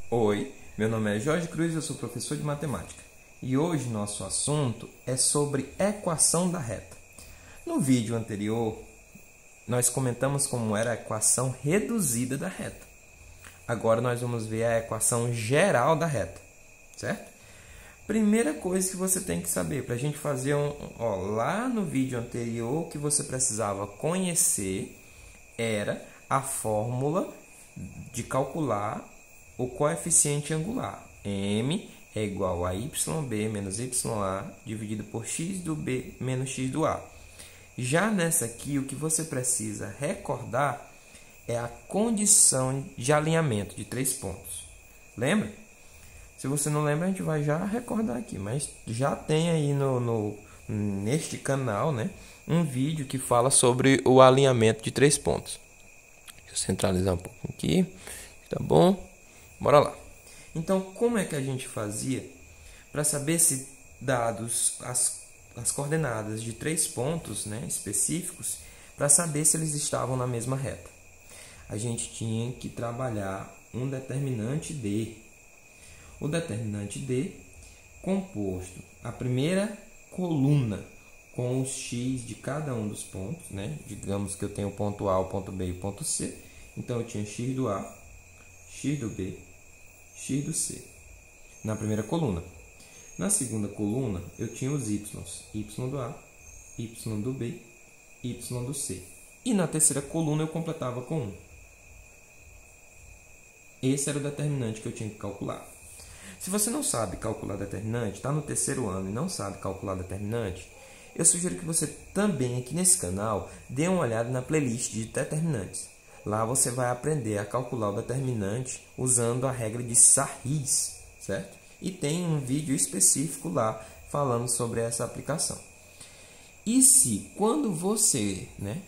Oi, meu nome é Jorge Cruz, eu sou professor de matemática e hoje nosso assunto é sobre equação da reta. No vídeo anterior, nós comentamos como era a equação reduzida da reta. Agora nós vamos ver a equação geral da reta, certo? Primeira coisa que você tem que saber, para a gente fazer lá no vídeo anterior, o que você precisava conhecer era a fórmula de calcular o coeficiente angular. M é igual a YB menos YA dividido por x do B menos x do A. Já nessa aqui, o que você precisa recordar é a condição de alinhamento de 3 pontos. Lembra? Se você não lembra, a gente vai já recordar aqui, mas já tem aí neste canal, né, um vídeo que fala sobre o alinhamento de 3 pontos. Deixa eu centralizar um pouco aqui, tá bom? Bora lá. Então, como é que a gente fazia para saber se, dados as coordenadas de 3 pontos, né, específicos, para saber se eles estavam na mesma reta? A gente tinha que trabalhar um determinante D. O determinante D composto a primeira coluna com os x de cada um dos pontos, né? Digamos que eu tenho o ponto A, o ponto B e o ponto C. Então, eu tinha x do A, x do B, x do C na primeira coluna. Na segunda coluna, eu tinha os y do A, y do B, y do C. E na terceira coluna, eu completava com 1. Esse era o determinante que eu tinha que calcular. Se você não sabe calcular determinante, está no terceiro ano e não sabe calcular determinante, eu sugiro que você também aqui nesse canal dê uma olhada na playlist de determinantes. Lá você vai aprender a calcular o determinante usando a regra de Sarriz, certo? E tem um vídeo específico lá falando sobre essa aplicação. E se quando você, né,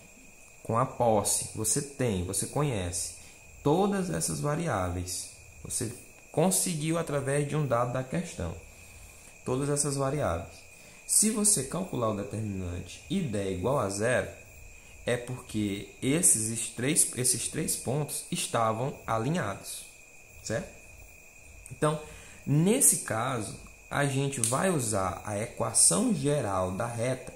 com a posse, você conhece todas essas variáveis, você conseguiu através de um dado da questão, todas essas variáveis. Se você calcular o determinante e der igual a zero, é porque esses três pontos estavam alinhados, certo? Então, nesse caso, a gente vai usar a equação geral da reta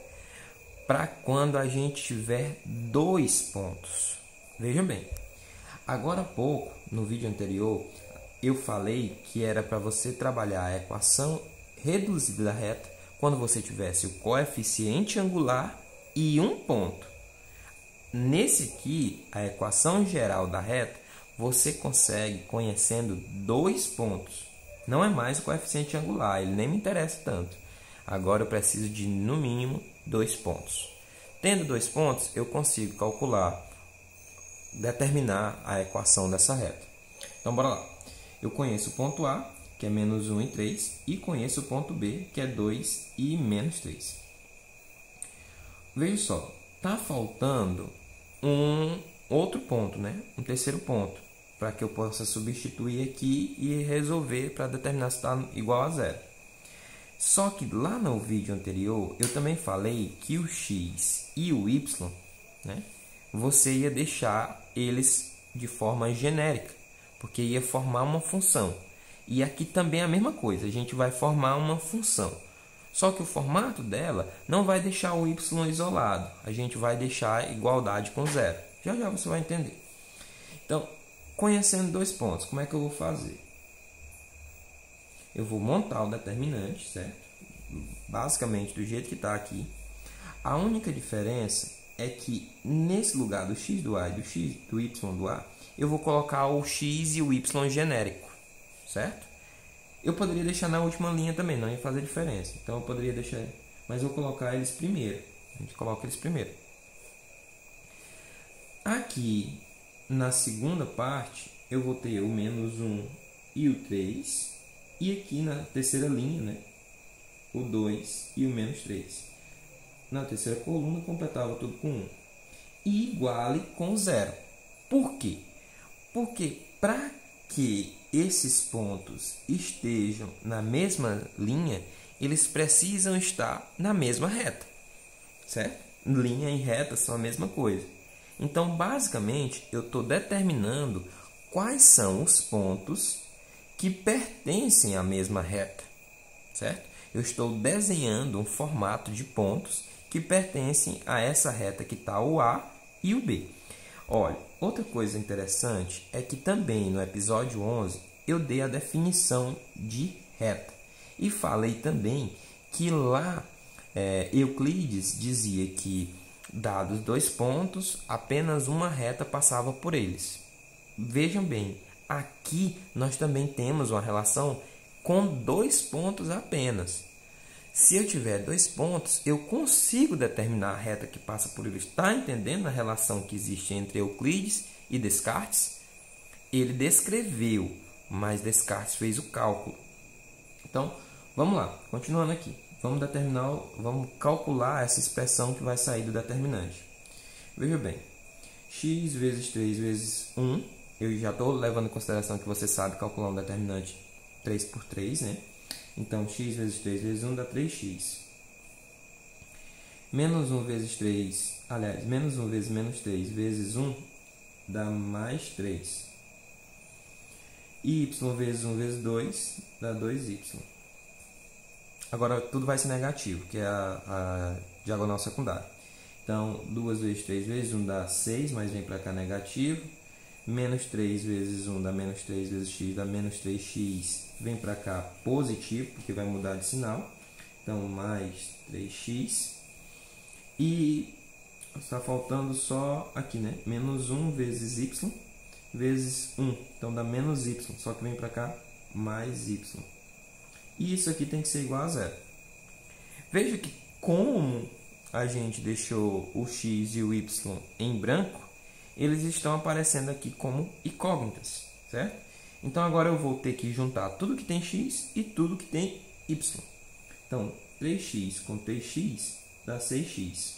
para quando a gente tiver 2 pontos. Veja bem, agora há pouco, no vídeo anterior, eu falei que era para você trabalhar a equação reduzida da reta quando você tivesse o coeficiente angular e um ponto. Nesse aqui, a equação geral da reta, você consegue conhecendo 2 pontos. Não é mais o coeficiente angular, ele nem me interessa tanto. Agora eu preciso de, no mínimo, 2 pontos. Tendo 2 pontos, eu consigo determinar a equação dessa reta. Então, bora lá. Eu conheço o ponto A, que é menos 1 e 3, e conheço o ponto B, que é 2 e menos 3. Veja só, está faltando um outro ponto, né? Um terceiro ponto, para que eu possa substituir aqui e resolver para determinar se está igual a zero. Só que lá no vídeo anterior, eu também falei que o x e o y, né, você ia deixar eles de forma genérica, porque ia formar uma função. E aqui também é a mesma coisa, a gente vai formar uma função. Só que o formato dela não vai deixar o y isolado, a gente vai deixar igualdade com zero. Já já você vai entender. Então, conhecendo 2 pontos, como é que eu vou fazer? Eu vou montar o determinante, certo? Basicamente do jeito que está aqui. A única diferença é que nesse lugar do x do A e do y do A, eu vou colocar o x e o y genérico, certo? Eu poderia deixar na última linha também, não ia fazer diferença. Então eu poderia deixar, mas eu vou colocar eles primeiro. A gente coloca eles primeiro. Aqui na segunda parte, eu vou ter o menos 1 e o 3. E aqui na terceira linha, né, o 2 e o menos 3. Na terceira coluna, completava tudo com 1. E iguale com 0. Por quê? Porque para que esses pontos estejam na mesma linha, eles precisam estar na mesma reta, certo? Linha e reta são a mesma coisa. Então, basicamente, eu estou determinando quais são os pontos que pertencem à mesma reta, certo? Eu estou desenhando um formato de pontos que pertencem a essa reta que está o A e o B. Olha, outra coisa interessante é que também no episódio 11 eu dei a definição de reta e falei também que lá Euclides dizia que, dados 2 pontos, apenas uma reta passava por eles. Vejam bem, aqui nós também temos uma relação com 2 pontos apenas. Se eu tiver 2 pontos, eu consigo determinar a reta que passa por eles. Está entendendo a relação que existe entre Euclides e Descartes? Ele descreveu, mas Descartes fez o cálculo. Então, vamos lá, continuando aqui. Vamos calcular essa expressão que vai sair do determinante. Veja bem, x vezes 3 vezes 1. Eu já estou levando em consideração que você sabe calcular um determinante 3 por 3, né? Então, x vezes 3 vezes 1 dá 3x. Menos 1 vezes 3, aliás, menos 1 vezes menos 3 vezes 1 dá mais 3. Y vezes 1 vezes 2 dá 2y. Agora, tudo vai ser negativo, que é a diagonal secundária. Então, 2 vezes 3 vezes 1 dá 6, mas vem para cá negativo. Menos 3 vezes 1 dá menos 3 vezes x, dá menos 3x. Vem para cá positivo, porque vai mudar de sinal. Então, mais 3x. E está faltando só aqui, né? Menos 1 vezes y vezes 1. Então, dá menos y, só que vem para cá mais y. E isso aqui tem que ser igual a zero. Veja que como a gente deixou o x e o y em branco, eles estão aparecendo aqui como incógnitas, certo? Então agora eu vou ter que juntar tudo que tem x e tudo que tem y. Então 3x com 3x dá 6x.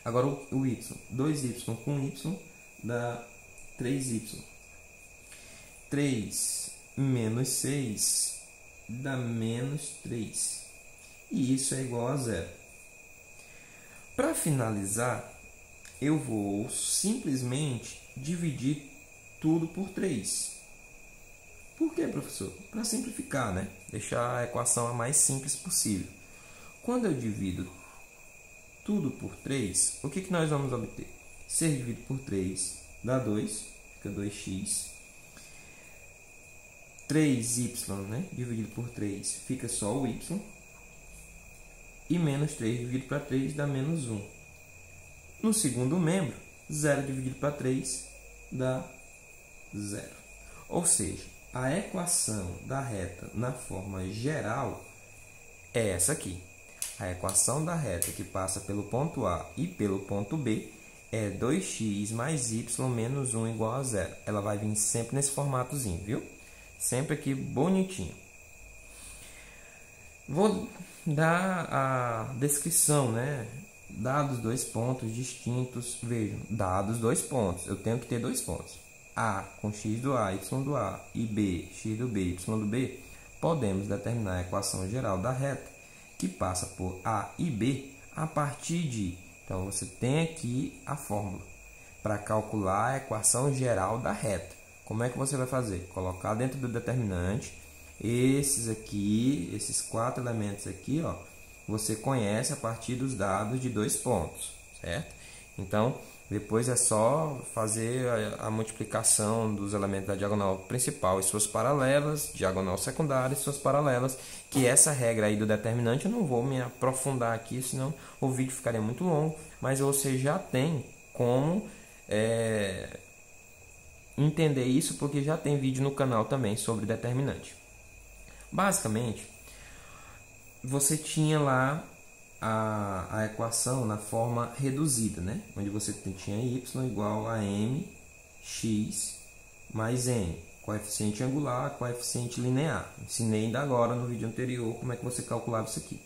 Agora o y, 2y com y dá 3y. 3 menos 6 dá menos 3. E isso é igual a zero. Para finalizar, eu vou simplesmente dividir tudo por 3. Por quê, professor? Para simplificar, né? Deixar a equação a mais simples possível. Quando eu divido tudo por 3, o que nós vamos obter? 6 dividido por 3 dá 2, fica 2x. 3y, né? Dividido por 3 fica só o y. E menos 3 dividido para 3 dá menos 1. No segundo membro, 0 dividido para 3 dá 0. Ou seja, a equação da reta na forma geral é essa aqui. A equação da reta que passa pelo ponto A e pelo ponto B é 2x mais y menos 1 igual a 0. Ela vai vir sempre nesse formatozinho, viu? Sempre aqui bonitinho. Vou dar a descrição, né? Dados 2 pontos distintos. Vejam, dados 2 pontos. Eu tenho que ter 2 pontos. A com x do A, y do A e B, x do B, y do B. Podemos determinar a equação geral da reta que passa por A e B a partir de... Então, você tem aqui a fórmula para calcular a equação geral da reta. Como é que você vai fazer? Colocar dentro do determinante esses aqui, esses 4 elementos aqui, ó, você conhece a partir dos dados de 2 pontos, certo? Então, depois é só fazer a multiplicação dos elementos da diagonal principal e suas paralelas, diagonal secundária e suas paralelas, que essa regra aí do determinante eu não vou me aprofundar aqui, senão o vídeo ficaria muito longo, mas você já tem como entender isso, porque já tem vídeo no canal também sobre determinante. Basicamente, você tinha lá a equação na forma reduzida, né? Onde você tinha y igual a mx mais n, coeficiente angular, coeficiente linear. Ensinei ainda agora no vídeo anterior como é que você calculava isso aqui.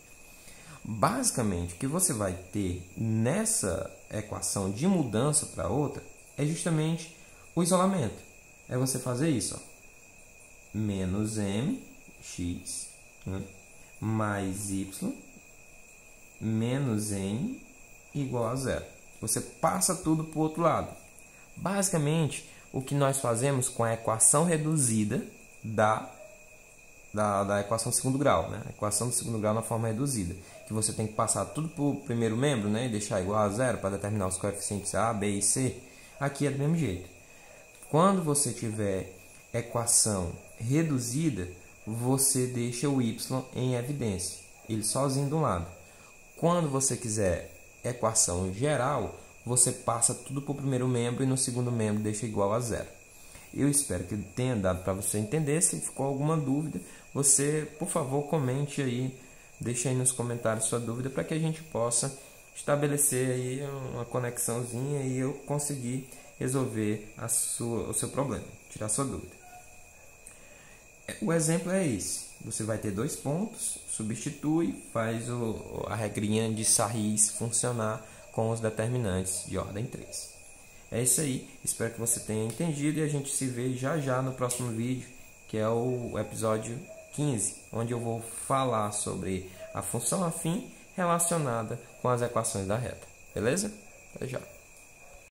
Basicamente, o que você vai ter nessa equação de mudança para outra é justamente o isolamento. É você fazer isso, ó. Menos mx, né? Mais y menos n igual a zero. Você passa tudo para o outro lado. Basicamente, o que nós fazemos com a equação reduzida, da equação de segundo grau, né? A equação de segundo grau na forma reduzida, que você tem que passar tudo para o primeiro membro, né? E deixar igual a zero para determinar os coeficientes A, B e C. Aqui é do mesmo jeito. Quando você tiver equação reduzida, você deixa o y em evidência, ele sozinho do lado. Quando você quiser equação geral, você passa tudo para o primeiro membro e no segundo membro deixa igual a zero. Eu espero que tenha dado para você entender. Se ficou alguma dúvida, você, por favor, comente aí, deixe aí nos comentários sua dúvida para que a gente possa estabelecer aí uma conexãozinha e eu conseguir resolver o seu problema, tirar sua dúvida. O exemplo é esse. Você vai ter 2 pontos, substitui, faz a regrinha de Sarriz funcionar com os determinantes de ordem 3. É isso aí, espero que você tenha entendido e a gente se vê já no próximo vídeo, que é o episódio 15, onde eu vou falar sobre a função afim relacionada com as equações da reta. Beleza? Até já!